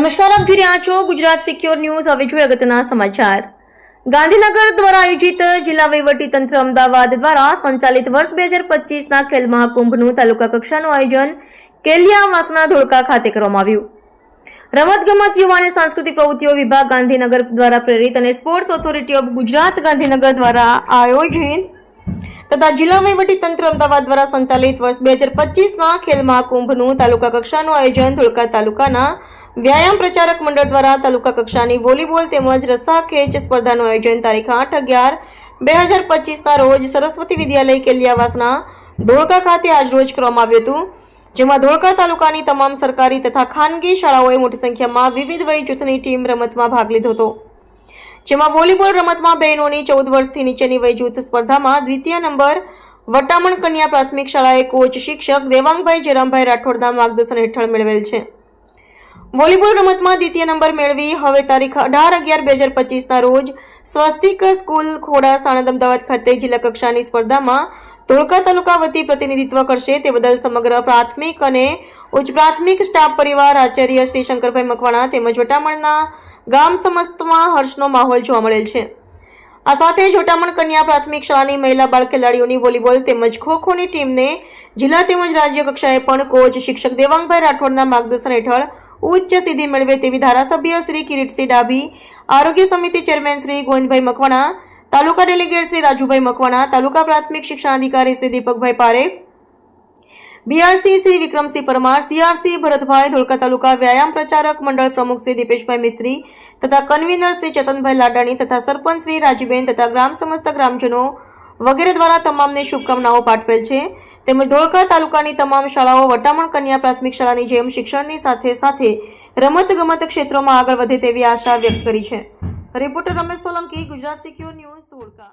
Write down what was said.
નમસ્કાર, આપ જોઈ રહ્યા છો ગુજરાત સિક્યોર ન્યૂઝ। હવે જોઈએ અગત્યના સમાચાર। ગાંધીનગર દ્વારા આયોજિત જિલ્લા વહીવટીતંત્ર અમદાવાદ દ્વારા સંચાલિત વર્ષ 2025ના ખેલ મહાકુંભનું તાલુકા કક્ષાનું આયોજન કેલિયાવાસના ધોળકા ખાતે કરવામાં આવ્યું। રમતગમત, યુવા અને સાંસ્કૃતિક પ્રવૃત્તિઓ વિભાગ ગાંધીનગર દ્વારા પ્રેરિત અને sports authority of Gujarat Gandhinagar દ્વારા આયોજિત તથા જિલ્લા વહીવટીતંત્ર અમદાવાદ દ્વારા સંચાલિત વર્ષ 2025ના ખેલ મહાકુંભનું તાલુકા કક્ષાનું આયોજન ધોળકા તાલુકાના વ્યાયામ પ્રચારક મંડળ દ્વારા તાલુકા કક્ષાની વોલીબોલ તેમજ રસ્સા ખેંચ સ્પર્ધાનું આયોજન તારીખ 8/11/2025ના રોજ સરસ્વતી વિદ્યાલય કેલિયાવાસના ધોળકા ખાતે આજરોજ કરવામાં આવ્યું હતું, જેમાં ધોળકા તાલુકાની તમામ સરકારી તથા ખાનગી શાળાઓએ મોટી સંખ્યામાં વિવિધ વય જૂથની ટીમ રમતમાં ભાગ લીધો હતો, જેમાં વોલીબોલ રમતમાં બહેનોની 14 વર્ષથી નીચેની વય જૂથ સ્પર્ધામાં દ્વિતીય નંબર વટામણ કન્યા પ્રાથમિક શાળાએ કોચ શિક્ષક દેવાંગભાઈ જયરામભાઈ રાઠોડના માર્ગદર્શન હેઠળ મેળવેલ છે। વોલીબોલ રમતમાં દ્વિતીય નંબર મેળવી હવે તારીખ 18/11/2025ના રોજ સ્વસ્તિક સ્કૂલ ખોડા સાણંદ અમદાવાદ ખાતે જિલ્લા કક્ષાની સ્પર્ધામાં ધોળકા તાલુકા વતી પ્રતિનિધિત્વ કરશે, તે બદલ સમગ્ર પ્રાથમિક અને ઉચ્ચ પ્રાથમિક સ્ટાફ પરિવાર, આચાર્ય શ્રી શંકરભાઈ મકવાણા તેમજ વટામણના ગામ સમસ્તમાં હર્ષનો માહોલ જોવા મળેલ છે। આ સાથે જ વટામણ કન્યા પ્રાથમિક શાળાની મહિલા બાળ ખેલાડીઓની વોલીબોલ તેમજ ખોખોની ટીમને જિલ્લા તેમજ રાજ્ય કક્ષાએ પણ કોચ શિક્ષક દેવાંગભાઈ રાઠોડના માર્ગદર્શન હેઠળ ઉચ્ચ સિદ્ધિ મેળવે તેવી ધારાસભ્ય શ્રી કિરીટસિંહ ડાભી, આરોગ્ય સમિતિ ચેરમેન શ્રી ગોવિંદભાઈ મકવાણા, તાલુકા ડેલીગેટ શ્રી રાજુભાઈ મકવાણા, તાલુકા પ્રાથમિક શિક્ષણાધિકારી શ્રી દીપકભાઈ પારેખ, બીઆરસી શ્રી વિક્રમસિંહ પરમાર, સીઆરસી ભરતભાઈ, ધોળકા તાલુકા વ્યાયામ પ્રચારક મંડળ પ્રમુખ શ્રી દીપેશભાઈ મિસ્ત્રી તથા કન્વીનર શ્રી ચેતનભાઈ લાડાણી તથા સરપંચ શ્રી રાજીબેન તથા ગ્રામ સમસ્ત ગ્રામજનો વગેરે દ્વારા તમામને શુભકામનાઓ પાઠવેલ છે। તેમજ ધોળકા તાલુકાની તમામ શાળાઓ વટામણ કન્યા પ્રાથમિક શાળાની જેમ શિક્ષણની સાથે સાથે રમતગમત ક્ષેત્રોમાં આગળ વધે તેવી આશા વ્યક્ત કરી છે। Reporter Ramesh Solanki, Gujarat secure news, Dholka.